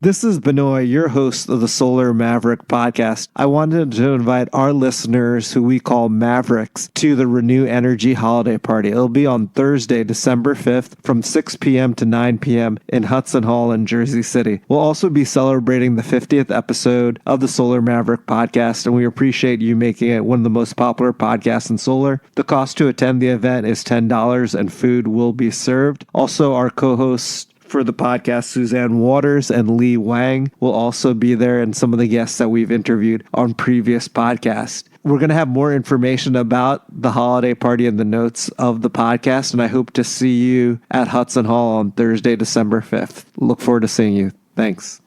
This is Benoy, your host of the Solar Maverick podcast. I wanted to invite our listeners, who we call Mavericks, to the Reneu Energy holiday party. It'll be on Thursday, December 5th from 6 p.m. to 9 p.m. in Hudson Hall in Jersey City. We'll also be celebrating the 50th episode of the Solar Maverick podcast, and we appreciate you making it one of the most popular podcasts in solar. The cost to attend the event is $10, and food will be served. Also, our co-hosts for the podcast, Suzanne Waters and Lee Wang, will also be there, and some of the guests that we've interviewed on previous podcasts. We're going to have more information about the holiday party in the notes of the podcast, and I hope to see you at Hudson Hall on Thursday, December 5th. Look forward to seeing you. Thanks.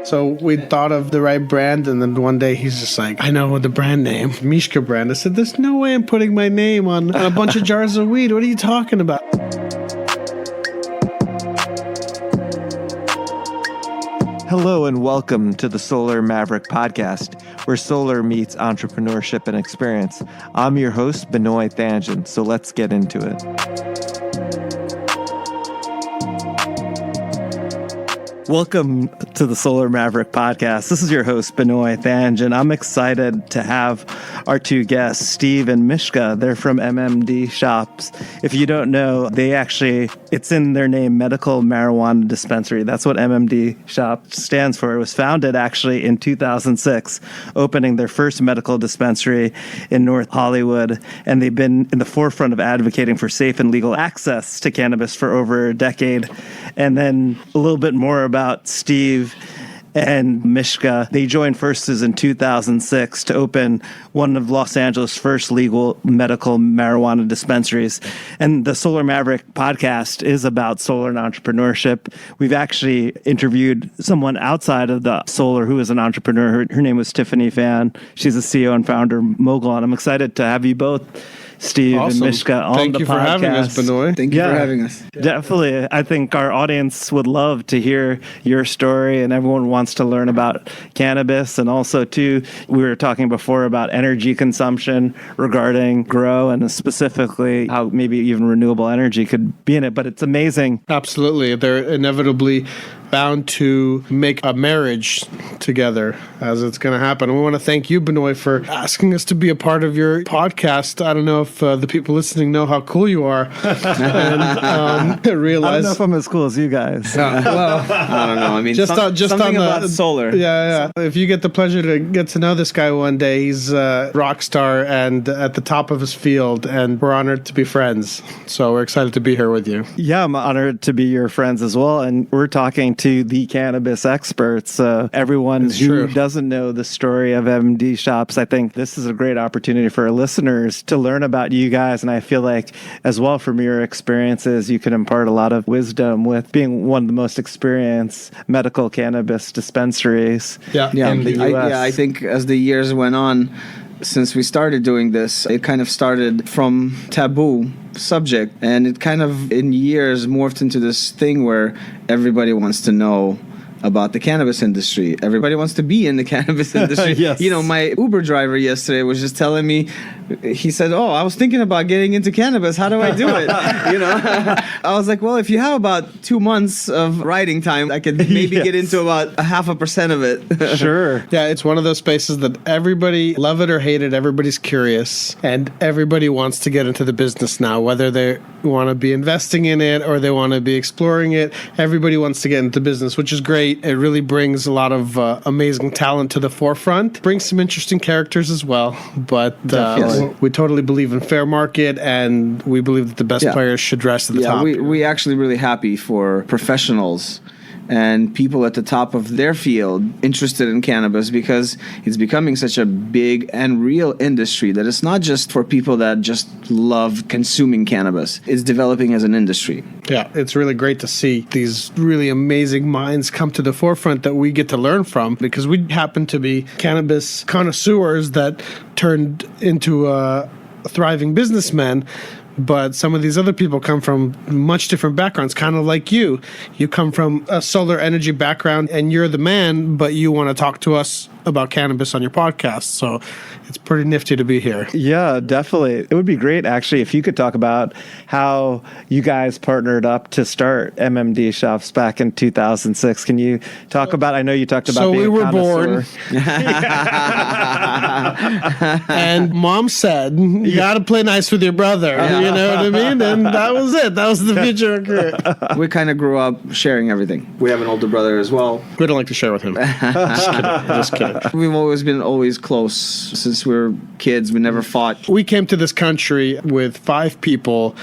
So we thought of the right brand, and then one day he's just like, I know the brand name, Mishka brand. I said, there's no way I'm putting my name on a bunch of jars of weed. What are you talking about? Hello and welcome to the Solar Maverick podcast, where solar meets entrepreneurship and experience. I'm your host, Benoy Thanjan, so let's get into it. Welcome to the Solar Maverick podcast. This is your host, Benoy Thanjan. I'm excited to have our two guests, Steve and Mishka. They're from MMD Shops. If you don't know, it's in their name, Medical Marijuana Dispensary. That's what MMD Shop stands for. It was founded actually in 2006, opening their first medical dispensary in North Hollywood. And they've been in the forefront of advocating for safe and legal access to cannabis for over a decade. And then a little bit more about Steve and Mishka. They joined forces in 2006 to open one of Los Angeles' first legal medical marijuana dispensaries. And the Solar Maverick podcast is about solar and entrepreneurship. We've actually interviewed someone outside of the solar who is an entrepreneur. Her name was Tiffany Fan. She's the CEO and founder of Mogul. And I'm excited to have you both, Steve and Mishka, on the podcast. Thank you for having us, Benoy. Thank you for having us. Definitely. I think our audience would love to hear your story, and everyone wants to learn about cannabis. And also, too, we were talking before about energy consumption regarding grow, and specifically how maybe even renewable energy could be in it. But it's amazing. Absolutely. They're inevitably bound to make a marriage together, as it's going to happen. And we want to thank you, Benoy, for asking us to be a part of your podcast. I don't know if the people listening know how cool you are. And realize, I don't know if I'm as cool as you guys. Well, I don't know. I mean, just something about solar. Yeah. If you get the pleasure to get to know this guy one day, he's a rock star and at the top of his field, and we're honored to be friends. So we're excited to be here with you. Yeah, I'm honored to be your friends as well. And we're talking to the cannabis experts. Everyone who doesn't know the story of MD Shops, I think this is a great opportunity for our listeners to learn about you guys. And I feel like, as well, from your experiences, you can impart a lot of wisdom with being one of the most experienced medical cannabis dispensaries in the U.S. I think as the years went on, since we started doing this, it kind of started from taboo subject, and it kind of in years morphed into this thing where everybody wants to know about the cannabis industry. Everybody wants to be in the cannabis industry. Yes. You know, my Uber driver yesterday was just telling me, he said, I was thinking about getting into cannabis. How do I do it? I was like, well, if you have about 2 months of writing time, I could maybe get into about 0.5% of it. Sure. Yeah, it's one of those spaces that everybody, love it or hate it, everybody's curious, and everybody wants to get into the business now, whether they want to be investing in it or they want to be exploring it. Everybody wants to get into business, which is great. It really brings a lot of amazing talent to the forefront, brings some interesting characters as well, but we totally believe in fair market, and we believe that the best players should rise at the top. We actually really happy for professionals and people at the top of their field interested in cannabis, because it's becoming such a big and real industry that it's not just for people that just love consuming cannabis. It's developing as an industry. Yeah, it's really great to see these really amazing minds come to the forefront that we get to learn from, because we happen to be cannabis connoisseurs that turned into thriving businessmen. But some of these other people come from much different backgrounds, kind of like you. You come from a solar energy background and you're the man, but you want to talk to us about cannabis on your podcast. So it's pretty nifty to be here. Yeah, definitely. It would be great, actually, if you could talk about how you guys partnered up to start MMD Shops back in 2006. Can you talk about, I know you talked about being we were a born. And mom said, you got to play nice with your brother. You know what I mean? And that was it. That was the future career. We kind of grew up sharing everything. We have an older brother as well. We don't like to share with him. Just kidding. We've always been close since we were kids. We never fought. We came to this country with 5 people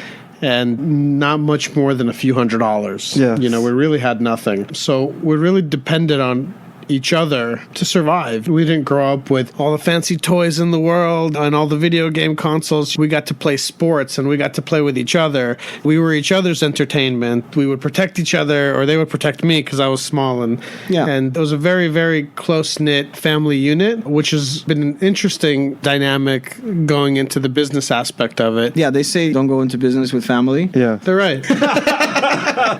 and not much more than a few $100s. Yeah. You know, we really had nothing. So we really depended on each other to survive. We didn't grow up with all the fancy toys in the world and all the video game consoles. We got to play sports and we got to play with each other. We were each other's entertainment. We would protect each other, or they would protect me because I was small. And it was a very, very close-knit family unit, which has been an interesting dynamic going into the business aspect of it. Yeah, they say don't go into business with family. Yeah. They're right.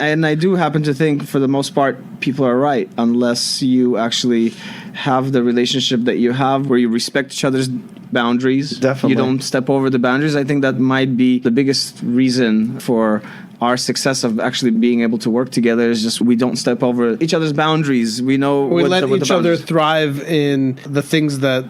And I do happen to think, for the most part, people are right, unless you actually have the relationship that you have where you respect each other's boundaries. Definitely. You don't step over the boundaries. I think that might be the biggest reason for our success of actually being able to work together, is just we don't step over each other's boundaries. We know We let what each the other boundaries. thrive in the things that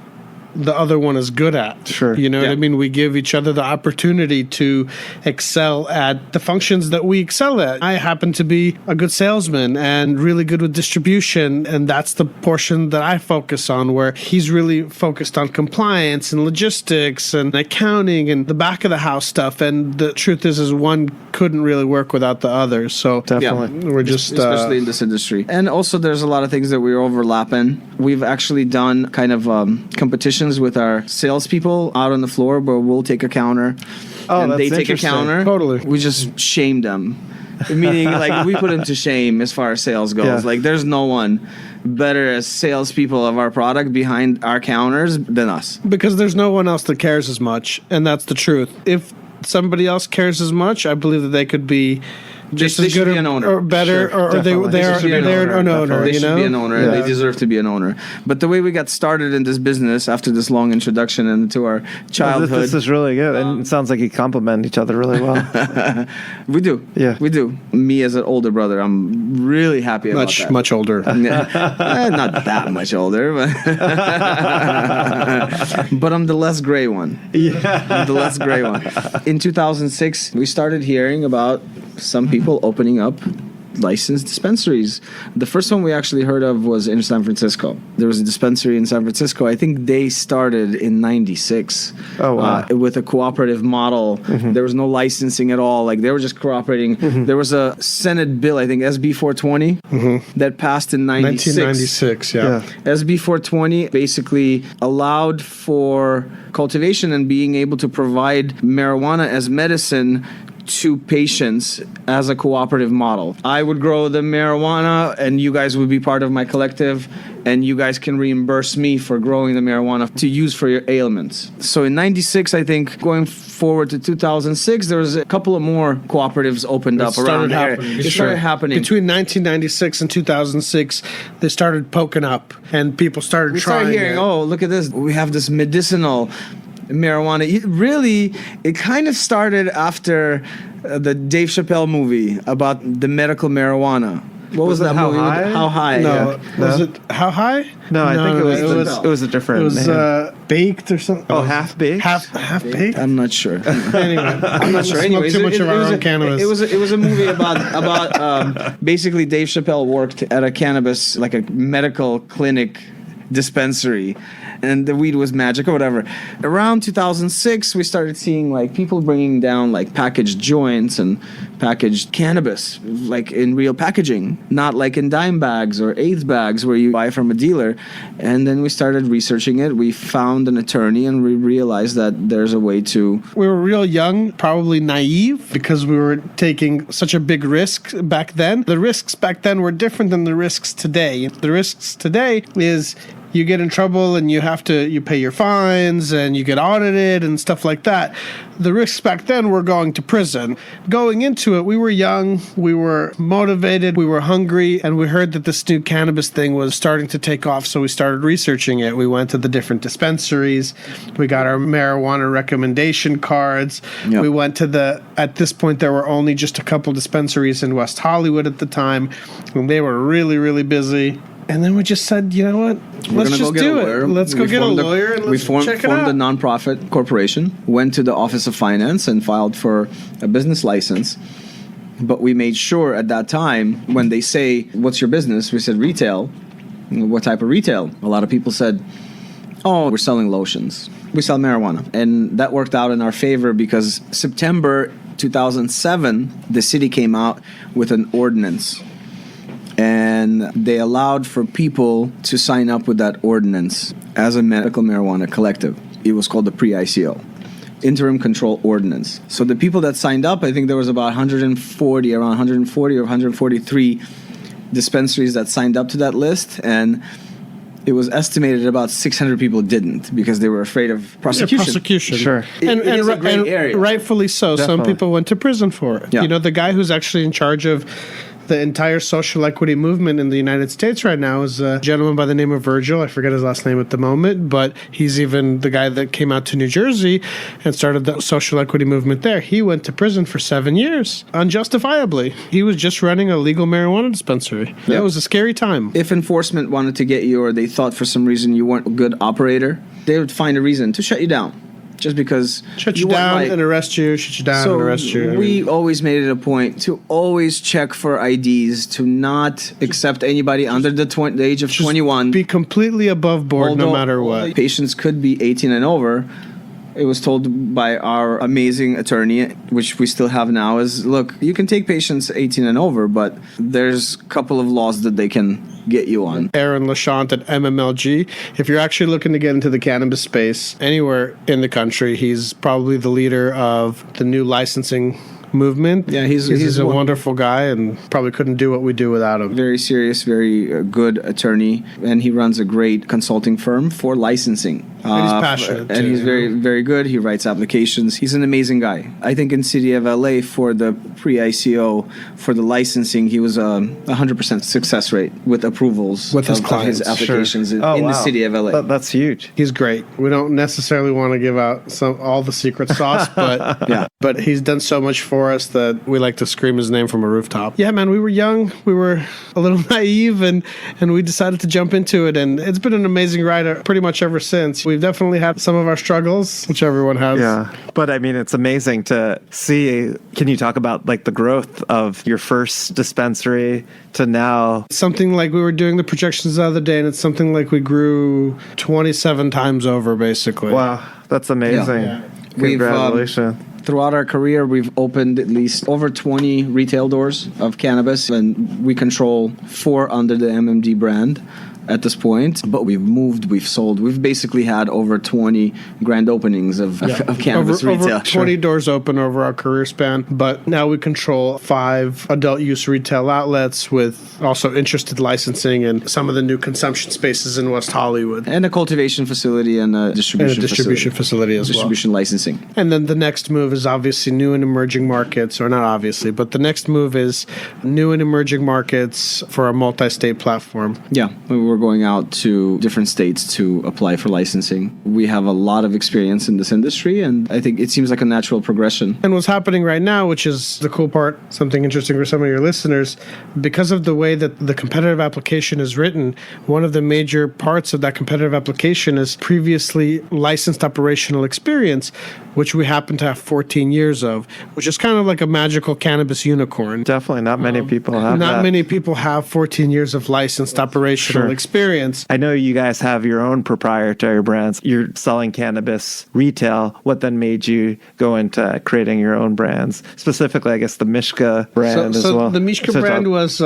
the other one is good at. Sure. You know what Yeah. I mean? We give each other the opportunity to excel at the functions that we excel at. I happen to be a good salesman and really good with distribution, and that's the portion that I focus on, where he's really focused on compliance and logistics and accounting and the back of the house stuff. And the truth is one couldn't really work without the other. So Definitely. we're just especially in this industry. And also there's a lot of things that we overlap in. We've actually done kind of competitions with our salespeople out on the floor, where we'll take a counter and that's they take a interesting. counter. Totally. We just shame them. Meaning, like, we put them to shame as far as sales goes. Yeah. Like, there's no one better as salespeople of our product behind our counters than us. because there's no one else that cares as much, and that's the truth. If somebody else cares as much, I believe that they could be just They as should good be an owner. or better, Sure, or definitely. they're They should be an an owner. owner. They You should know, be an owner. Yeah. They deserve to be an owner. But the way we got started in this business after this long introduction into our childhood, This is really good. And it sounds like you complement each other really well. we do. Yeah. We do. Me as an older brother, I'm really happy about that. much older. Not that much older, but I'm the less gray one. Yeah. I'm the less gray one. In 2006, we started hearing about some people opening up licensed dispensaries. The first one we actually heard of was in San Francisco. There was a dispensary in San Francisco. I think they started in 96. Oh, wow. With a cooperative model. Mm-hmm. There was no licensing at all. Like, they were just cooperating. Mm-hmm. There was a Senate bill, I think SB 420, that passed in 96. 1996, yeah. Yeah. SB 420 basically allowed for cultivation and being able to provide marijuana as medicine to patients as a cooperative model. I would grow the marijuana and you guys would be part of my collective, and you guys can reimburse me for growing the marijuana to use for your ailments. So in 96, I think, going forward to 2006, there was a couple of more cooperatives opened up around the area. It started happening. Between 1996 and 2006, they started poking up, and people started We trying started hearing, it. oh, look at this. We have this medicinal marijuana. It kind of started after the Dave Chappelle movie about the medical marijuana. What was Was it that How movie? High? How High? No, Yeah. was it How High? No, I think it was a different It was name. Baked or something. Oh, Half Baked? Half baked. I'm not sure. Anyway, I'm not sure. Anyways, too much of our own cannabis. It was a movie about basically Dave Chappelle worked at a cannabis, like a medical clinic dispensary, and the weed was magic or whatever. Around 2006, we started seeing like people bringing down like packaged joints and packaged cannabis, like in real packaging, not like in dime bags or eighth bags where you buy from a dealer. And then we started researching it. We found an attorney and we realized that there's a way to. We were real young, probably naive, because we were taking such a big risk back then. The risks back then were different than the risks today. The risks today is you get in trouble and you pay your fines and you get audited and stuff like that. The risks back then were going to prison. Going into it, we were young, we were motivated, we were hungry, and we heard that this new cannabis thing was starting to take off, so we started researching it. We went to the different dispensaries. We got our marijuana recommendation cards. Yep. We went to at this point, there were only just a couple dispensaries in West Hollywood at the time, and they were really, really busy. And then we just said, you know what? Let's just do it. Let's go get a lawyer and let's check it out. We formed a nonprofit corporation, went to the Office of Finance and filed for a business license. But we made sure at that time, when they say, what's your business? We said retail. What type of retail? A lot of people said, oh, we're selling lotions. We sell marijuana. And that worked out in our favor because September 2007, the city came out with an ordinance. And they allowed for people to sign up with that ordinance as a medical marijuana collective. It was called the pre-ICO, Interim Control Ordinance. So the people that signed up, I think there was about around 140 or 143 dispensaries that signed up to that list. And it was estimated about 600 people didn't because they were afraid of prosecution. Yeah, prosecution. Sure. And is a great area. Rightfully so. Definitely. Some people went to prison for it. Yeah. You know, the guy who's actually in charge of the entire social equity movement in the United States right now is a gentleman by the name of Virgil. I forget his last name at the moment, but he's even the guy that came out to New Jersey and started the social equity movement there. He went to prison for 7 years, unjustifiably. He was just running a legal marijuana dispensary. Yeah. It was a scary time. If enforcement wanted to get you or they thought for some reason you weren't a good operator, they would find a reason to shut you down. Just because Shut you down and arrest you, shut you down and arrest you. We always made it a point to always check for IDs, to not accept anybody under the age of 21. Be completely above board no matter what. Patients could be 18 and over. It was told by our amazing attorney, which we still have now, is, look, you can take patients 18 and over, but there's a couple of laws that they can get you on. Aaron Lachant at MMLG. If you're actually looking to get into the cannabis space anywhere in the country, he's probably the leader of the new licensing movement. Yeah, he's a wonderful guy and probably couldn't do what we do without him. Very serious, very good attorney, and he runs a great consulting firm for licensing. And he's passionate. And he's very, very good. He writes applications. He's an amazing guy. I think in City of LA for the pre-ICO, for the licensing, he was 100% success rate with approvals with his of clients. his applications in wow. the City of LA. That's huge. He's great. We don't necessarily want to give out all the secret sauce, but Yeah. But he's done so much for us that we like to scream his name from a rooftop. Yeah, man, we were young, we were a little naive, and we decided to jump into it, and it's been an amazing ride pretty much ever since. We've definitely had some of our struggles, which everyone has. Yeah. But I mean, it's amazing to see. Can you talk about like the growth of your first dispensary to now? Something like we were doing the projections the other day, and it's something like we grew 27 times over, basically. Wow. That's amazing. Yeah. Congratulations. Throughout our career, we've opened at least over 20 retail doors of cannabis, and we control 4 under the MMD brand at this point. But we've moved, we've sold. We've basically had over 20 grand openings of cannabis retail. Over 20 doors open over our career span. But now we control 5 adult use retail outlets with also interested licensing and some of the new consumption spaces in West Hollywood. And a cultivation facility and a distribution facility as well. Distribution licensing. And then the next move is obviously new and emerging markets, or not obviously, but the next move is new and emerging markets for a multi-state platform. Yeah, we're going out to different states to apply for licensing. We have a lot of experience in this industry, and I think it seems like a natural progression. And what's happening right now, which is the cool part, something interesting for some of your listeners, because of the way that the competitive application is written, one of the major parts of that competitive application is previously licensed operational experience, which we happen to have 14 years of, which is kind of like a magical cannabis unicorn. Definitely not many people have Not that. many people have 14 years of licensed operational experience. I know you guys have your own proprietary brands. You're selling cannabis retail. What then made you go into creating your own brands? Specifically, I guess the Mishka brand as well. The Mishka brand was,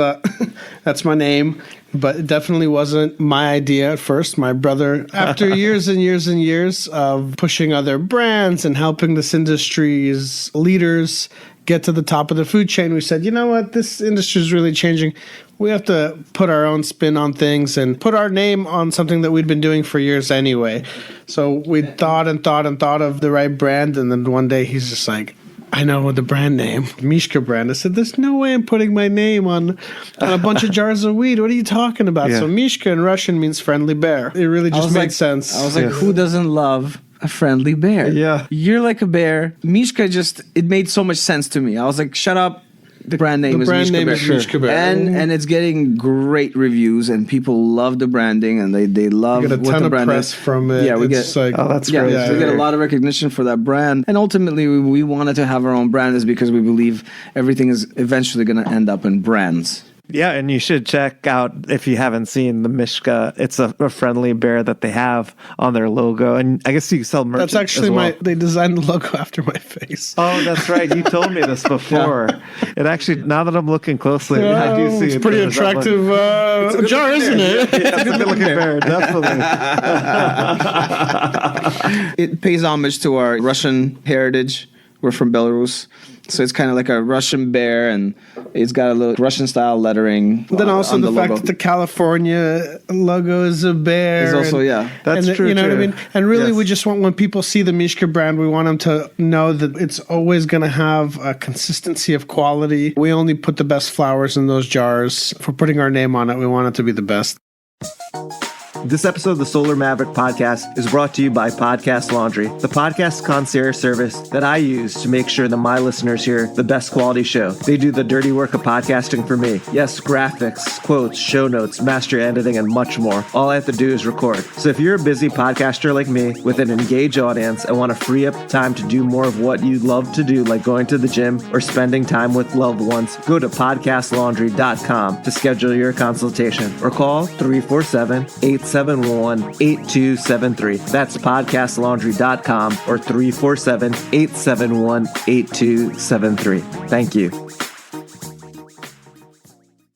that's my name, but it definitely wasn't my idea at first. My brother, after years and years and years of pushing other brands and helping this industry's leaders get to the top of the food chain, we said, you know what, this industry is really changing. We have to put our own spin on things and put our name on something that we'd been doing for years anyway. So we thought of the right brand, and then one day he's just like, I know the brand name, Mishka brand. I said, there's no way I'm putting my name on a bunch of jars of weed. What are you talking about? Yeah. So Mishka in Russian means friendly bear. It really just made sense. I was like, who doesn't love a friendly bear? Yeah. You're like a bear. Mishka it made so much sense to me. I was like, shut up. The brand name is Mishka Bear. And it's getting great reviews, and people love the branding, and they love we get a ton what the of brand press is. from it. Yeah, we it's get that's yeah, great. we get a lot of recognition for that brand. And ultimately, we wanted to have our own brand is because we believe everything is eventually going to end up in brands. Yeah, and you should check out, if you haven't seen the Mishka, it's a friendly bear that they have on their logo. And I guess you sell merch. That's actually they designed the logo after my face. Oh, that's right. You told me this before. It actually, now that I'm looking closely, I do see it's it. pretty attractive jar, isn't it? Yeah, it's a good looking bear, definitely. It pays homage to our Russian heritage. We're from Belarus. So it's kind of like a Russian bear, and it's got a little Russian-style lettering. Then also on the fact logo. that the California logo is a bear. It's also, That's true, You know what I too. mean? And really, Yes. we just want, when people see the Mishka brand, we want them to know that it's always going to have a consistency of quality. We only put the best flowers in those jars. If we're putting our name on it, we want it to be the best. This episode of the Solar Maverick podcast is brought to you by Podcast Laundry, the podcast concierge service that I use to make sure that my listeners hear the best quality show. They do the dirty work of podcasting for me. Yes, graphics, quotes, show notes, master editing, and much more. All I have to do is record. So if you're a busy podcaster like me with an engaged audience and want to free up time to do more of what you love to do, like going to the gym or spending time with loved ones, go to podcastlaundry.com to schedule your consultation or call 347-871-8273. That's podcastlaundry.com or 347-871-8273. Thank you.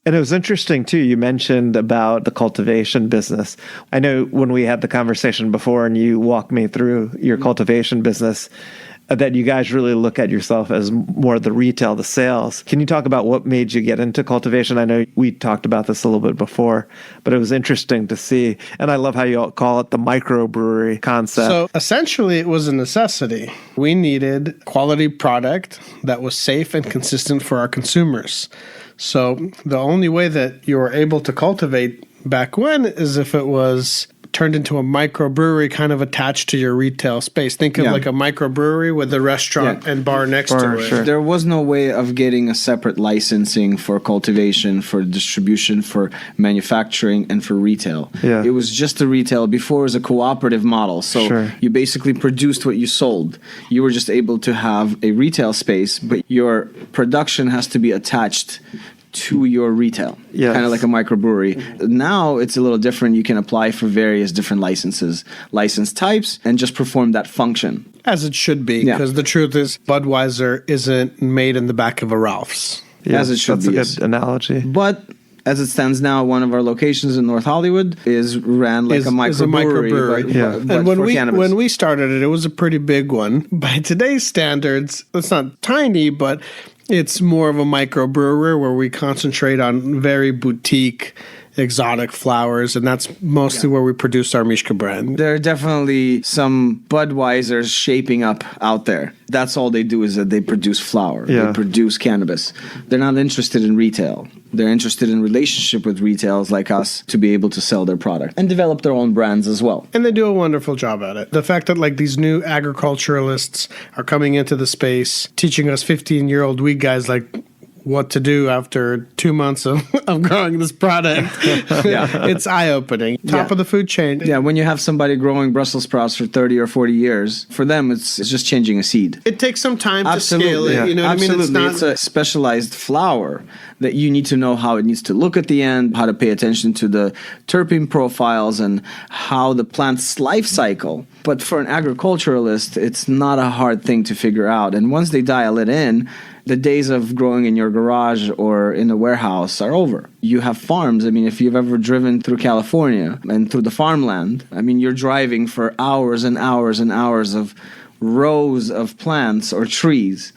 And it was interesting, too, you mentioned about the cultivation business. I know when we had the conversation before and you walked me through your cultivation business, that you guys really look at yourself as more the retail, the sales. Can you talk about what made you get into cultivation? I know we talked about this a little bit before, but it was interesting to see. And I love how you all call it the microbrewery concept. So essentially, it was a necessity. We needed quality product that was safe and consistent for our consumers. So the only way that you were able to cultivate back when is if it was turned into a microbrewery kind of attached to your retail space. Think of like a microbrewery with a restaurant and bar next to it. Sure. There was no way of getting a separate licensing for cultivation, for distribution, for manufacturing, and for retail. Yeah. It was just the retail. Before it was a cooperative model. So you basically produced what you sold. You were just able to have a retail space, but your production has to be attached to your retail, kind of like a microbrewery. Now it's a little different. You can apply for various different license types, and just perform that function. As it should be, because the truth is Budweiser isn't made in the back of a Ralph's. Yeah, as it should be. That's a good analogy. But as it stands now, one of our locations in North Hollywood is ran like a microbrewery. But and when for cannabis. when we started it was a pretty big one. By today's standards, it's not tiny, but it's more of a microbrewery where we concentrate on very boutique, exotic flowers, and that's mostly where we produce our Mishka brand. There are definitely some Budweisers shaping up out there. That's all they do is that they produce flower. They produce cannabis. They're not interested in retail. They're interested in relationship with retailers like us to be able to sell their product and develop their own brands as well. And they do a wonderful job at it. The fact that like these new agriculturalists are coming into the space, teaching us 15-year-old weed guys like what to do after 2 months of growing this product. It's eye-opening. Top of the food chain. Yeah, when you have somebody growing Brussels sprouts for 30 or 40 years, for them it's just changing a seed. It takes some time to scale it. You know what I mean? It's a specialized flower that you need to know how it needs to look at the end, how to pay attention to the terpene profiles and how the plant's life cycle. But for an agriculturalist, it's not a hard thing to figure out. And once they dial it in, the days of growing in your garage or in a warehouse are over. You have farms. I mean, if you've ever driven through California and through the farmland, I mean, you're driving for hours and hours and hours of rows of plants or trees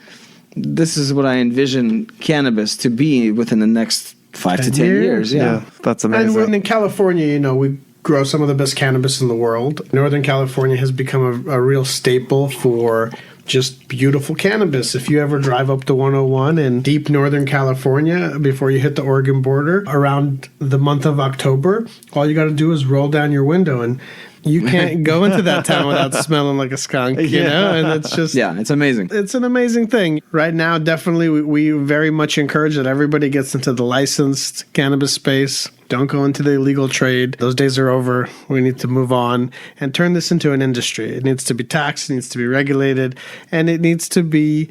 this is what I envision cannabis to be within the next 5 to 10 years. Yeah. That's amazing. And in California, we grow some of the best cannabis in the world. Northern California has become a real staple for just beautiful cannabis. If you ever drive up to 101 in deep Northern California before you hit the Oregon border around the month of October, all you got to do is roll down your window and you can't go into that town without smelling like a skunk, you know? And it's just... Yeah, it's amazing. It's an amazing thing. Right now, definitely, we very much encourage that everybody gets into the licensed cannabis space. Don't go into the illegal trade. Those days are over. We need to move on and turn this into an industry. It needs to be taxed, it needs to be regulated, and it needs to be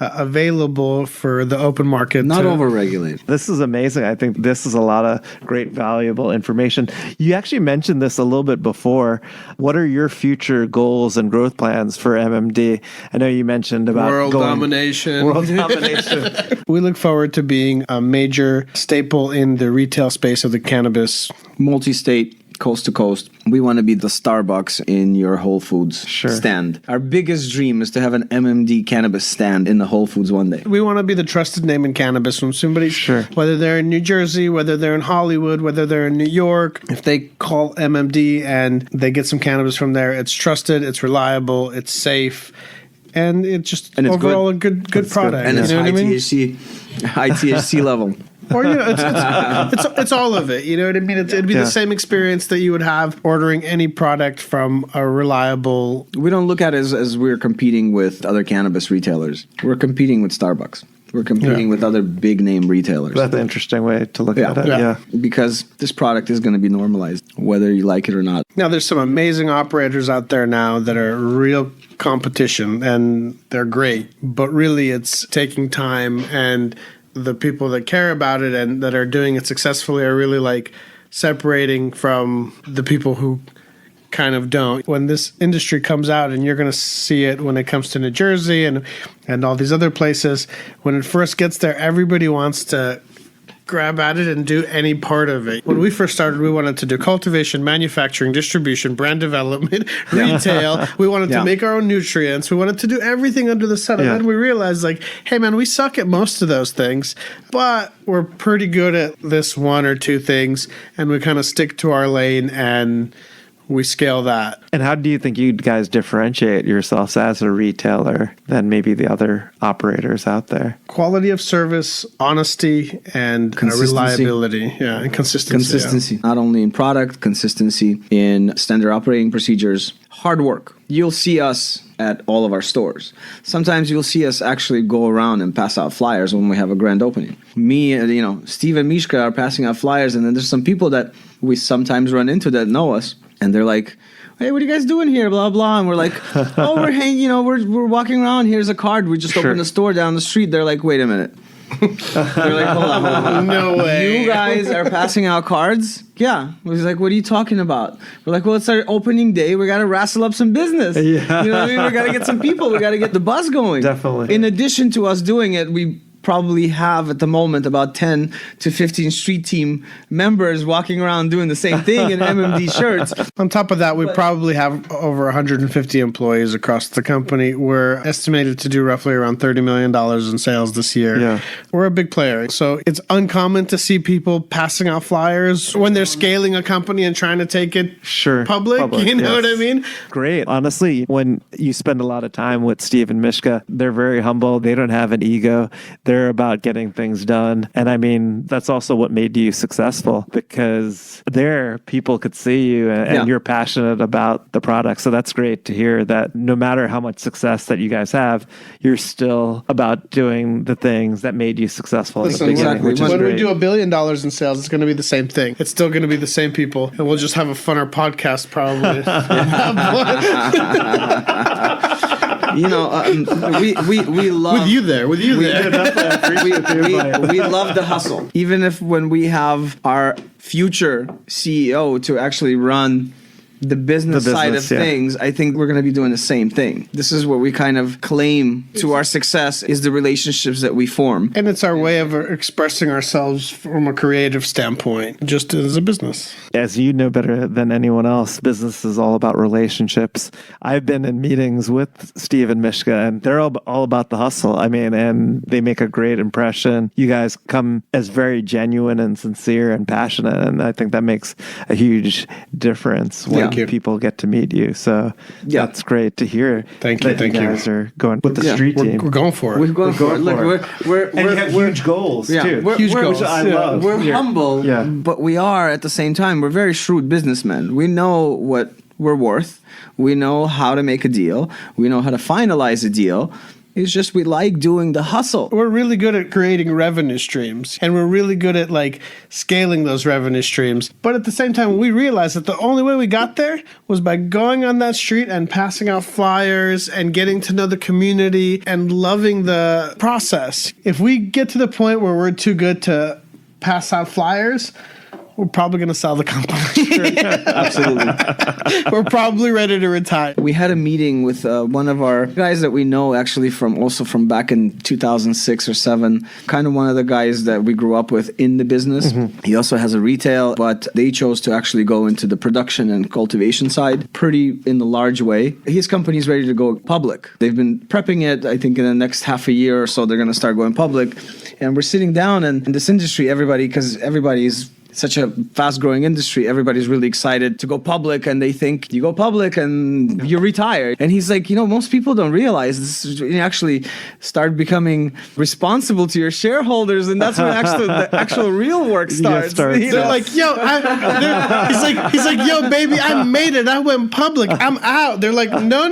available for the open market. Not over-regulated. This is amazing. I think this is a lot of great, valuable information. You actually mentioned this a little bit before. What are your future goals and growth plans for MMD? I know you mentioned about world domination. World domination. We look forward to being a major staple in the retail space of the cannabis. Multi-state, coast to coast. We want to be the Starbucks in your Whole Foods stand. Our biggest dream is to have an MMD cannabis stand in the Whole Foods one day. We want to be the trusted name in cannabis when somebody, whether they're in New Jersey, whether they're in Hollywood, whether they're in New York, if they call MMD and they get some cannabis from there, it's trusted, it's reliable, it's safe, and it's just overall a good product. And it's high THC level. Or, it's all of it. You know what I mean? It'd be the same experience that you would have ordering any product from a reliable... We don't look at it as we're competing with other cannabis retailers. We're competing with Starbucks. We're competing with other big name retailers. That's an interesting way to look at it. Yeah. Because this product is going to be normalized, whether you like it or not. Now, there's some amazing operators out there now that are real competition, and they're great. But really, it's taking time, and the people that care about it and that are doing it successfully are really like separating from the people who kind of don't. When this industry comes out, and you're going to see it when it comes to New Jersey and all these other places, when it first gets there, everybody wants to grab at it and do any part of it. When we first started, we wanted to do cultivation, manufacturing, distribution, brand development, retail. We wanted to make our own nutrients. We wanted to do everything under the sun. And then we realized, like, hey, man, we suck at most of those things, but we're pretty good at this one or two things, and we kind of stick to our lane and we scale that. And how do you think you guys differentiate yourselves as a retailer than maybe the other operators out there? Quality of service, honesty, and reliability. Yeah, and consistency. Consistency, not only in product, consistency in standard operating procedures, hard work. You'll see us at all of our stores. Sometimes you'll see us actually go around and pass out flyers when we have a grand opening. Me, Steve and Mishka are passing out flyers, and then there's some people that we sometimes run into that know us. And they're like, hey, what are you guys doing here? Blah, blah. And we're like, oh, we're hanging, we're walking around. Here's a card. We just opened a store down the street. They're like, wait a minute. They're like, hold on. No way. You guys are passing out cards? Yeah. He's like, what are you talking about? We're like, well, it's our opening day. We got to wrestle up some business. Yeah. You know what I mean? We got to get some people. We got to get the buzz going. Definitely. In addition to us doing it, we probably have at the moment about 10 to 15 street team members walking around doing the same thing in MMD shirts. On top of that, we probably have over 150 employees across the company. We're estimated to do roughly around $30 million in sales this year. Yeah. We're a big player. So it's uncommon to see people passing out flyers when they're scaling a company and trying to take it public. You know what I mean? Great. Honestly, when you spend a lot of time with Steve and Mishka, they're very humble. They don't have an ego. They're about getting things done. And I mean, that's also what made you successful, because there people could see you and you're passionate about the product. So that's great to hear that no matter how much success that you guys have, you're still about doing the things that made you successful in the beginning, which is when great. we do $1 billion in sales, it's going to be the same thing. It's still going to be the same people, and we'll just have a funner podcast probably. We love with you there. We love the hustle. Even if when we have our future CEO to actually run the business side of things, I think we're going to be doing the same thing. This is what we kind of claim to our success is the relationships that we form. And it's our way of expressing ourselves from a creative standpoint, just as a business. As you know better than anyone else, business is all about relationships. I've been in meetings with Steve and Mishka, and they're all about the hustle. I mean, and they make a great impression. You guys come as very genuine and sincere and passionate, and I think that makes a huge difference when people get to meet you. So that's great to hear. Thank you. You guys are going with the street team. We're going for it. We're going for it. Look, and you have huge goals too. Huge goals. Which I love. We're humble, but we are at the same time, we're very shrewd businessmen. We know what we're worth. We know how to make a deal. We know how to finalize a deal. It's just we like doing the hustle. We're really good at creating revenue streams, and we're really good at scaling those revenue streams. But at the same time, we realized that the only way we got there was by going on that street and passing out flyers and getting to know the community and loving the process. If we get to the point where we're too good to pass out flyers, we're probably going to sell the company. Absolutely. We're probably ready to retire. We had a meeting with one of our guys that we know actually from back in 2006 or 7, kind of one of the guys that we grew up with in the business. Mm-hmm. He also has a retail, but they chose to actually go into the production and cultivation side pretty in the large way. His company is ready to go public. They've been prepping it. I think in the next half a year or so, they're going to start going public. And we're sitting down, and in this industry, because everybody's such a fast-growing industry, everybody's really excited to go public, and they think you go public and you retire. And he's like, most people don't realize this. You actually start becoming responsible to your shareholders, and that's when the actual real work starts. They're like, yo, he's like, yo, baby, I made it. I went public. I'm out. They're like, no,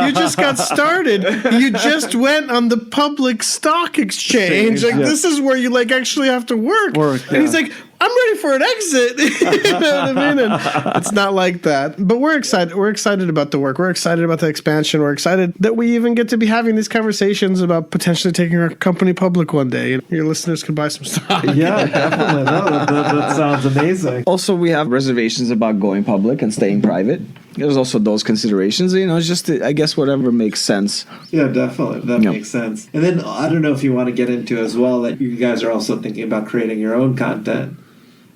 you just got started. You just went on the public stock exchange. This is where you actually have to work. And he's like, I'm ready for an exit. You know what I mean? And it's not like that. But we're excited. We're excited about the work. We're excited about the expansion. We're excited that we even get to be having these conversations about potentially taking our company public one day. And your listeners can buy some stock. Yeah, definitely. No, that sounds amazing. Also, we have reservations about going public and staying private. There's also those considerations. It's just, I guess, whatever makes sense. Yeah, definitely. That makes sense. And then I don't know if you want to get into as well that you guys are also thinking about creating your own content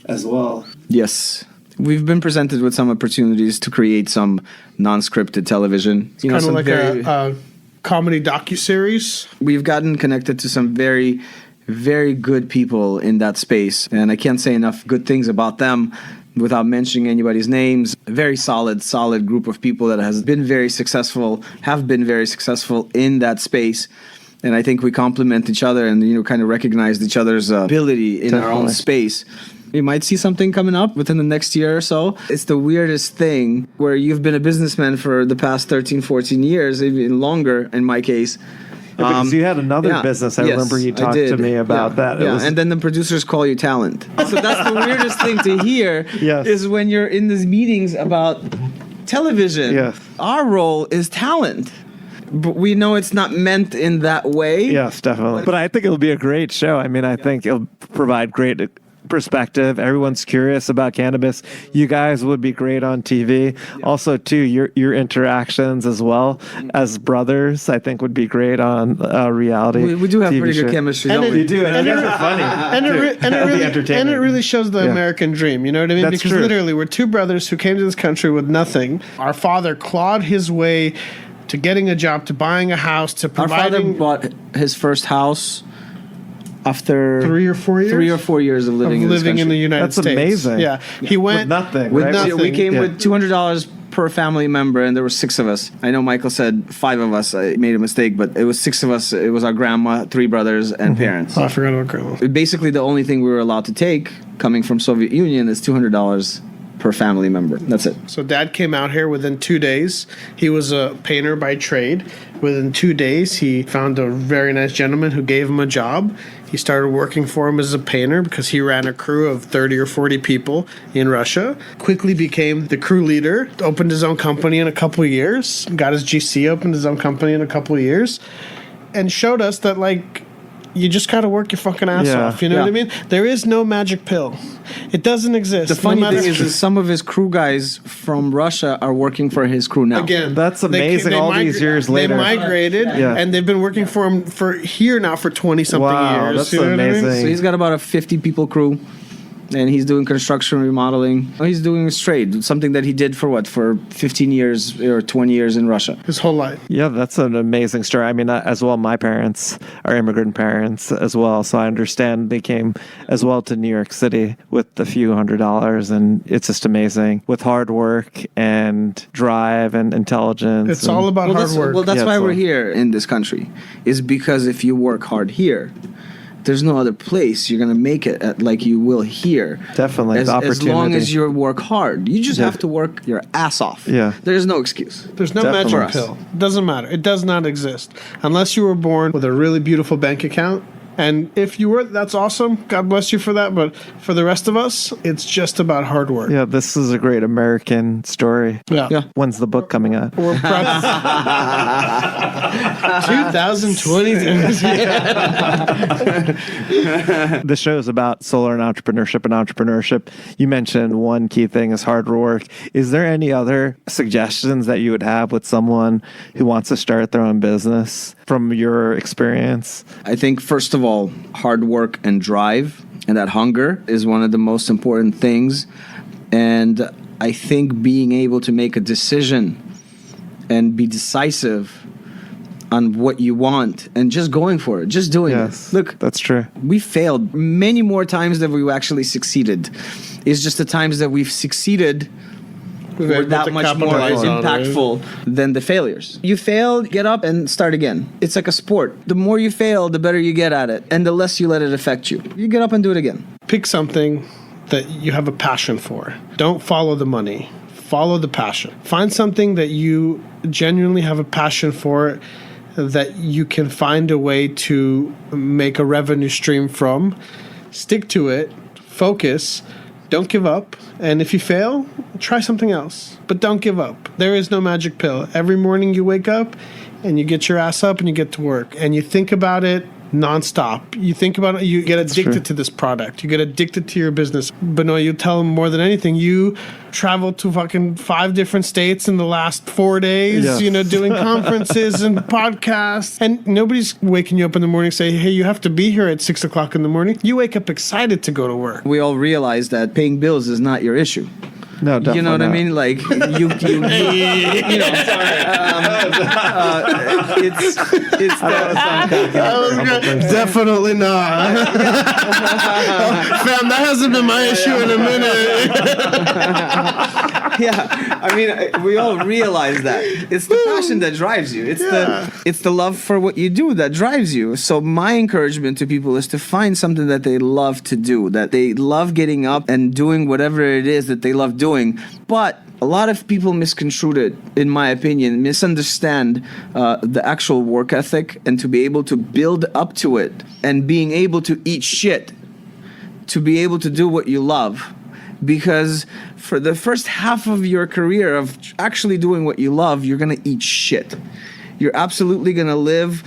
as well. Yes. We've been presented with some opportunities to create some non-scripted television. It's kind of like a comedy docuseries. We've gotten connected to some very, very good people in that space, and I can't say enough good things about them without mentioning anybody's names. A very solid group of people that have been very successful in that space. And I think we complement each other and kind of recognize each other's ability in our own space. You might see something coming up within the next year or so. It's the weirdest thing where you've been a businessman for the past 13, 14 years, even longer in my case. Because you had another business. I remember you talked to me about that. And then the producers call you talent. So that's the weirdest thing to hear is when you're in these meetings about television. Yes. Our role is talent. But we know it's not meant in that way. Yes, definitely. But I think it'll be a great show. I mean, I think it'll provide great perspective. Everyone's curious about cannabis. You guys would be great on TV. Also, too, your interactions as well as brothers, I think, would be great on reality. We do have TV pretty good chemistry, don't we? You do. And you're funny. And it really shows the American dream. You know what I mean? That's because true. Literally, we're two brothers who came to this country with nothing. Our father clawed his way to getting a job, to buying a house, to providing. Our father bought his first house after 3 or 4 years? 3 or 4 years of living in this country. In the United States. That's amazing. Yeah. He went with nothing. With right? nothing. We came with $200 per family member, and there were 6 of us. I know Michael said 5 of us. I made a mistake, but it was 6 of us. It was our grandma, 3 brothers, and parents. Oh, I forgot about grandma. Basically, the only thing we were allowed to take coming from Soviet Union is $200 per family member. That's it. So Dad came out here within 2 days. He was a painter by trade. Within 2 days, he found a very nice gentleman who gave him a job. He started working for him as a painter because he ran a crew of 30 or 40 people in Russia. Quickly became the crew leader, opened his own company in a couple of years, got his GC, opened his own company in a couple of years, and showed us that, you just got to work your fucking ass off. You know what I mean? There is no magic pill. It doesn't exist. The funny thing is some of his crew guys from Russia are working for his crew now. Again, that's amazing. All these years later, they migrated, and they've been working for him for here now for 20-something years. That's amazing. So he's got about a 50-people crew. And he's doing construction remodeling. He's doing a trade, something that he did for 15 years or 20 years in Russia. His whole life. Yeah, that's an amazing story. I mean, as well, my parents are immigrant parents as well. So I understand they came as well to New York City with a few $100s. And it's just amazing with hard work and drive and intelligence. It's all about hard work. Well, that's why we're here in this country, is because if you work hard here, there's no other place you're going to make it like you will here. Definitely. As long as you work hard. You just have to work your ass off. Yeah. There's no excuse. There's no magic pill. Doesn't matter. It does not exist. Unless you were born with a really beautiful bank account. And if you were, that's awesome. God bless you for that. But for the rest of us, it's just about hard work. Yeah, this is a great American story. Yeah. When's the book coming out? We're 2020. The show is about solar and entrepreneurship. You mentioned one key thing is hard work. Is there any other suggestions that you would have with someone who wants to start their own business from your experience? I think, first of all, hard work and drive and that hunger is one of the most important things. And I think being able to make a decision and be decisive on what you want and just going for it, just doing it. Look, that's true. We failed many more times than we actually succeeded. It's just the times that we've succeeded were that much more impactful than the failures. You fail, get up and start again. It's like a sport. The more you fail, the better you get at it, and the less you let it affect you. You get up and do it again. Pick something that you have a passion for. Don't follow the money. Follow the passion. Find something that you genuinely have a passion for, that you can find a way to make a revenue stream from. Stick to it. Focus. Don't give up. And if you fail, try something else. But don't give up. There is no magic pill. Every morning you wake up and you get your ass up and you get to work. And you think about it nonstop. You think about it, you get addicted to this product. You get addicted to your business. Benoy, you tell them more than anything. You traveled to fucking 5 different states in the last 4 days, doing conferences and podcasts. And nobody's waking you up in the morning saying, hey, you have to be here at 6 o'clock in the morning. You wake up excited to go to work. We all realize that paying bills is not your issue. No, definitely you know what not. I mean? Like you know. It's definitely not. Fam, that hasn't been my issue in a minute. Yeah, I mean, we all realize that it's the passion that drives you. It's the love for what you do that drives you. So my encouragement to people is to find something that they love to do, that they love getting up and doing whatever it is that they love doing. But a lot of people misconstrue it, in my opinion, misunderstand the actual work ethic, and to be able to build up to it and being able to eat shit, to be able to do what you love. Because for the first half of your career of actually doing what you love, you're going to eat shit. You're absolutely going to live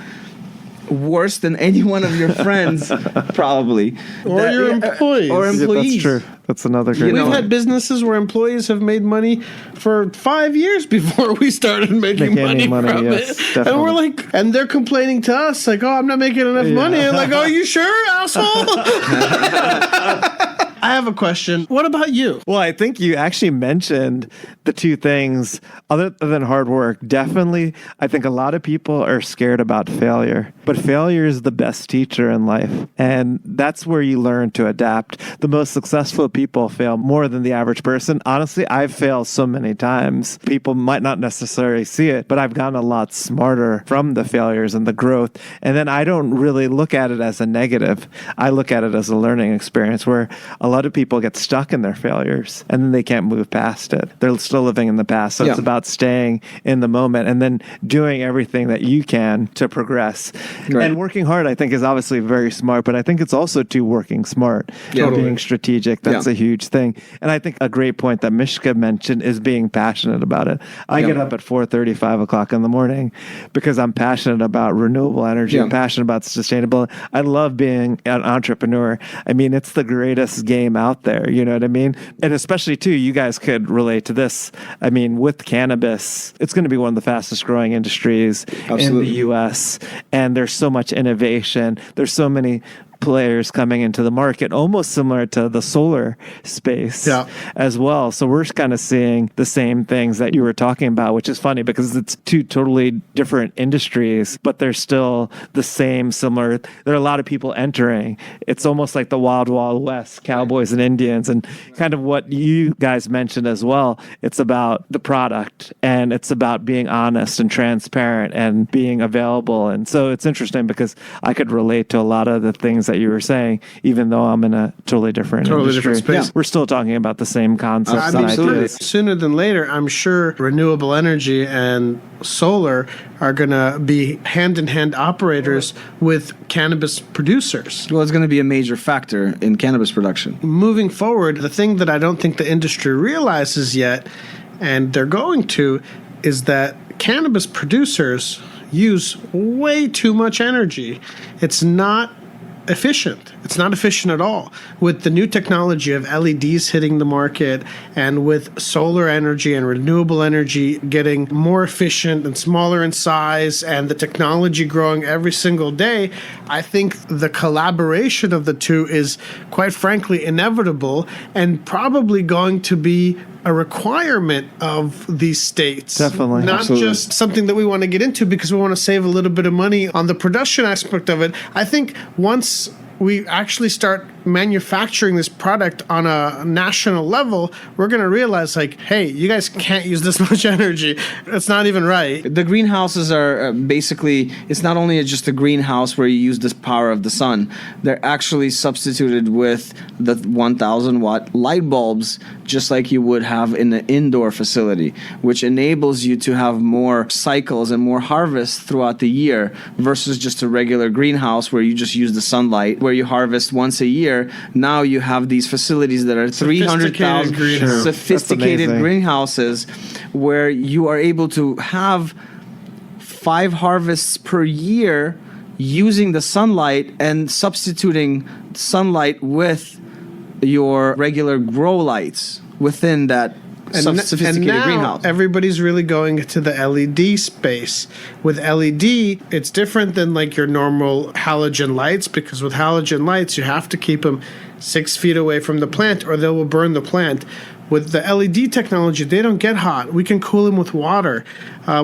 worse than any one of your friends, probably. Or your employees. Or employees. Yeah, that's true. That's another great We've had businesses where employees have made money for 5 years before we started making money from it. Definitely. And we're like, and they're complaining to us, like, oh, I'm not making enough money. I'm like, oh, you sure, asshole? I have a question. What about you? Well, I think you actually mentioned the two things other than hard work. Definitely, I think a lot of people are scared about failure, but failure is the best teacher in life. And that's where you learn to adapt. The most successful people fail more than the average person. Honestly, I've failed so many times. People might not necessarily see it, but I've gotten a lot smarter from the failures and the growth. And then I don't really look at it as a negative. I look at it as a learning experience where a lot of people get stuck in their failures and then they can't move past it. They're still living in the past. So it's about staying in the moment and then doing everything that you can to progress. Right. And working hard, I think, is obviously very smart, but I think it's also too working smart, being strategic. That's a huge thing. And I think a great point that Mishka mentioned is being passionate about it. I get up at 4:30, 5 o'clock in the morning because I'm passionate about renewable energy. I'm passionate about sustainability. I love being an entrepreneur. I mean, it's the greatest game out there. You know what I mean? And especially, too, you guys could relate to this. I mean, with cannabis, it's going to be one of the fastest growing industries in the U.S. And there's so much innovation. There's so many players coming into the market, almost similar to the solar space as well. So we're kind of seeing the same things that you were talking about, which is funny because it's two totally different industries, but they're still the same, similar. There are a lot of people entering. It's almost like the Wild Wild West, cowboys and Indians, and kind of what you guys mentioned as well. It's about the product and it's about being honest and transparent and being available. And so it's interesting because I could relate to a lot of the things that you were saying, even though I'm in a totally different industry. Space. We're still talking about the same concepts and ideas. Sooner than later, I'm sure renewable energy and solar are going to be hand-in-hand operators with cannabis producers. Well, it's going to be a major factor in cannabis production. Moving forward, the thing that I don't think the industry realizes yet, and they're going to, is that cannabis producers use way too much energy. It's not efficient. It's not efficient at all. With the new technology of LEDs hitting the market and with solar energy and renewable energy getting more efficient and smaller in size and the technology growing every single day, I think the collaboration of the two is, quite frankly, inevitable and probably going to be a requirement of these states. Definitely. Not just something that we want to get into because we want to save a little bit of money on the production aspect of it. I think once we actually start manufacturing this product on a national level, we're going to realize, like, hey, you guys can't use this much energy. It's not even right. The greenhouses are basically, it's not only just a greenhouse where you use the power of the sun. They're actually substituted with the 1,000 watt light bulbs, just like you would have in an indoor facility, which enables you to have more cycles and more harvests throughout the year versus just a regular greenhouse where you just use the sunlight, where you harvest once a year. Now you have these facilities that are 300,000 sophisticated greenhouses where you are able to have 5 harvests per year using the sunlight and substituting sunlight with your regular grow lights within that sophisticated now greenhouse. Everybody's really going to the LED space. With LED, it's different than like your normal halogen lights, because with halogen lights, you have to keep them 6 feet away from the plant or they will burn the plant. With the LED technology, they don't get hot. We can cool them with water.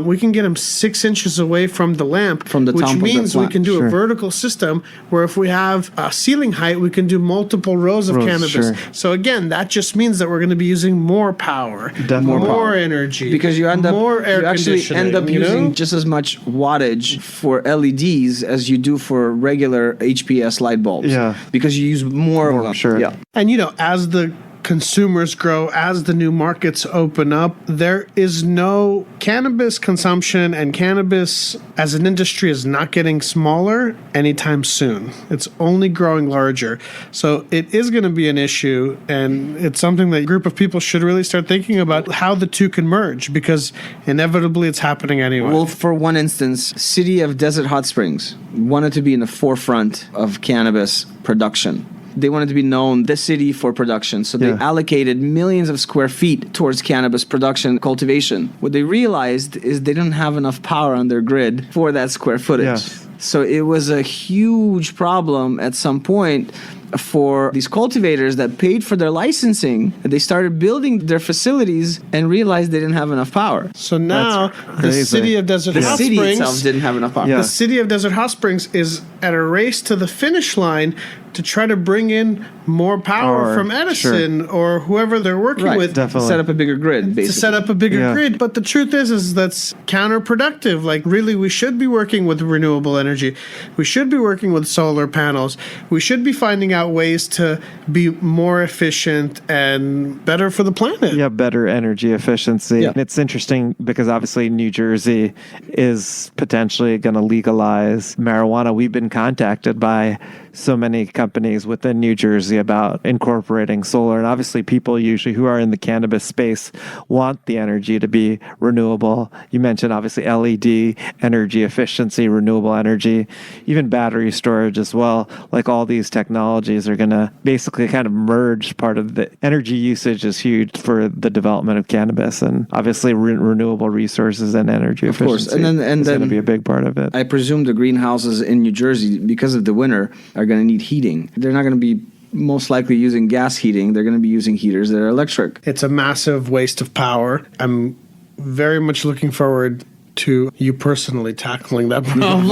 We can get them 6 inches away from the lamp, from the which top means of the plant. we can do a vertical system where if we have a ceiling height, we can do multiple rows of cannabis. So again, that just means that we're going to be using more power, more energy, because you end up more air you actually conditioning, end up using just as much wattage for LEDs as you do for regular HPS light bulbs. Yeah, because you use more of them. Sure. Yeah, and as the consumers grow, as the new markets open up, there is no cannabis consumption, and cannabis as an industry is not getting smaller anytime soon. It's only growing larger. So it is going to be an issue, and it's something that a group of people should really start thinking about how the two can merge, because inevitably it's happening anyway. Well, for one instance, City of Desert Hot Springs wanted to be in the forefront of cannabis production. They wanted to be known, the city for production. So they allocated millions of square feet towards cannabis production, cultivation. What they realized is they didn't have enough power on their grid for that square footage. Yes. So it was a huge problem at some point for these cultivators that paid for their licensing. They started building their facilities and realized they didn't have enough power. So now the City of Desert Hot Springs, the city itself didn't have enough power. The City of Desert Hot Springs is at a race to the finish line to try to bring in more power from Edison or whoever they're working with. Definitely. Set up a bigger grid, basically. To set up a bigger grid. But the truth is that's counterproductive. Like, really, we should be working with renewable energy. We should be working with solar panels. We should be finding out out ways to be more efficient and better for the planet. Yeah, better energy efficiency. Yeah. And it's interesting because obviously New Jersey is potentially going to legalize marijuana. We've been contacted by so many companies within New Jersey about incorporating solar. And obviously people usually who are in the cannabis space want the energy to be renewable. You mentioned obviously LED, energy efficiency, renewable energy, even battery storage as well. Like all these technologies are going to basically kind of merge. Part of the energy usage is huge for the development of cannabis, and obviously renewable resources and energy efficiency. Of course, and then going to be a big part of it. I presume the greenhouses in New Jersey, because of the winter, are going to need heating. They're not going to be most likely using gas heating. They're going to be using heaters that are electric. It's a massive waste of power. I'm very much looking forward to you personally tackling that problem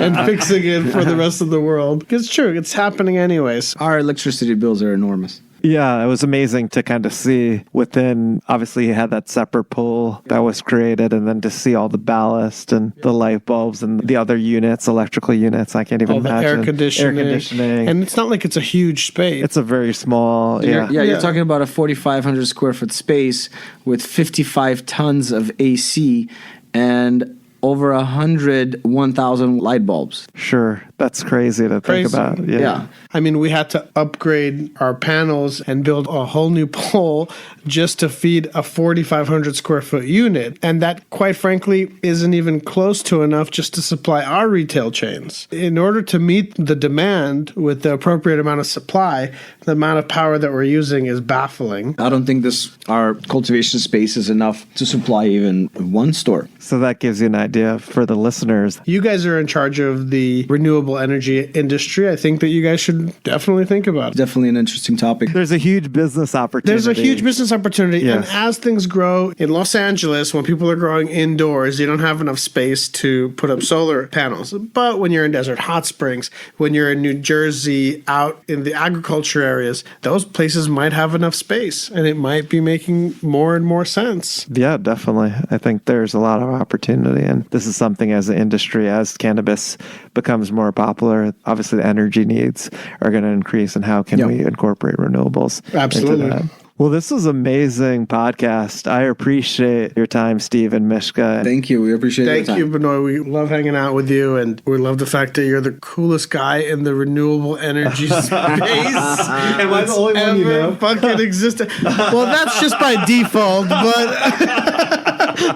and fixing it for the rest of the world. Because it's true, it's happening anyways. Our electricity bills are enormous. Yeah, it was amazing to kind of see within, obviously you had that separate pool that was created, and then to see all the ballast and the light bulbs and the other units, electrical units, I can't even All the imagine. air conditioning. And it's not like it's a huge space. It's a very small, You're talking about a 4,500 square foot space with 55 tons of AC and over 1,000 light bulbs. Sure. That's crazy to think about. Yeah. I mean, we had to upgrade our panels and build a whole new pole just to feed a 4,500 square foot unit. And that, quite frankly, isn't even close to enough just to supply our retail chains. In order to meet the demand with the appropriate amount of supply, the amount of power that we're using is baffling. I don't think our cultivation space is enough to supply even one store. So that gives you an idea for the listeners. You guys are in charge of the renewable energy industry. I think that you guys should definitely think about it. Definitely an interesting topic. There's a huge business opportunity. There's a huge business opportunity. Yes. And as things grow in Los Angeles, when people are growing indoors, you don't have enough space to put up solar panels. But when you're in Desert Hot Springs, when you're in New Jersey, out in the agriculture areas, those places might have enough space, and it might be making more and more sense. Yeah, definitely. I think there's a lot of opportunity, and this is something as an industry, as cannabis becomes more popular, obviously the energy needs are going to increase, and how can we incorporate renewables Absolutely. into that? Well, this was an amazing podcast. I appreciate your time, Steve and Mishka. Thank you. We appreciate it. Thank you, Benoy. We love hanging out with you, and we love the fact that you're the coolest guy in the renewable energy space. Am I the only one you know? Fucking existed. Well, that's just by default, but...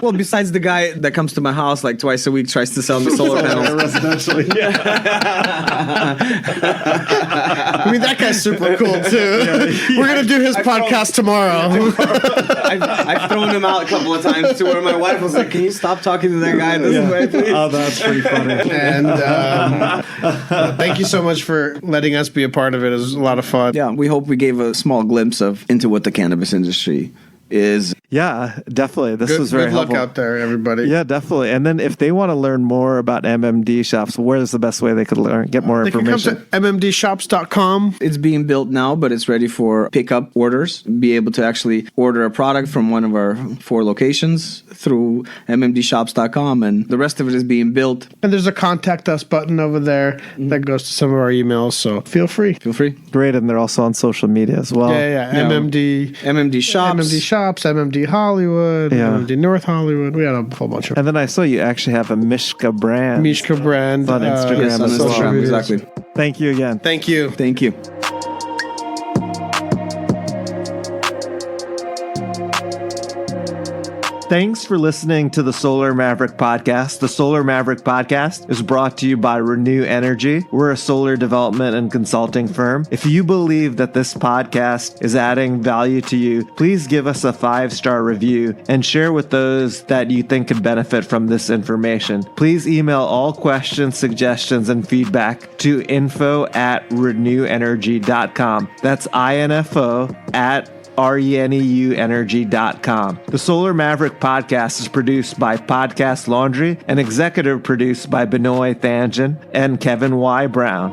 Well, besides the guy that comes to my house like twice a week, tries to sell me solar panels. Residentially. I mean, that guy's super cool, too. We're going to do his podcast tomorrow. I've thrown him out a couple of times to where my wife was like, can you stop talking to that guy this way, please? Oh, that's pretty funny. And thank you so much for letting us be a part of it. It was a lot of fun. Yeah, we hope we gave a small glimpse into what the cannabis industry is. Yeah, definitely. This was very good luck helpful. out there, everybody. Yeah, definitely. And then if they want to learn more about MMD Shops, where's the best way they could get more They can information? come to mmdshops.com. It's being built now, but it's ready for pickup orders. Be able to actually order a product from one of our 4 locations through mmdshops.com, and the rest of it is being built. And there's a contact us button over there that goes to some of our emails, so feel free. Feel free. Great, and they're also on social media as well. Yeah. MMD Shops. MMD Shops, MMD Hollywood, MMD North Hollywood. We had a whole bunch of And then I saw you actually have a Mishka brand. Mishka brand on Instagram Yes, on as well. Instagram, exactly. Thank you again. Thank you. Thank you. Thanks for listening to the Solar Maverick Podcast. The Solar Maverick Podcast is brought to you by Reneu Energy. We're a solar development and consulting firm. If you believe that this podcast is adding value to you, please give us a 5-star review and share with those that you think could benefit from this information. Please email all questions, suggestions, and feedback to info@reneuenergy.com. That's info@reneuenergy.com. The Solar Maverick Podcast is produced by Podcast Laundry and executive produced by Benoy Thanjan and Kevin Y. Brown.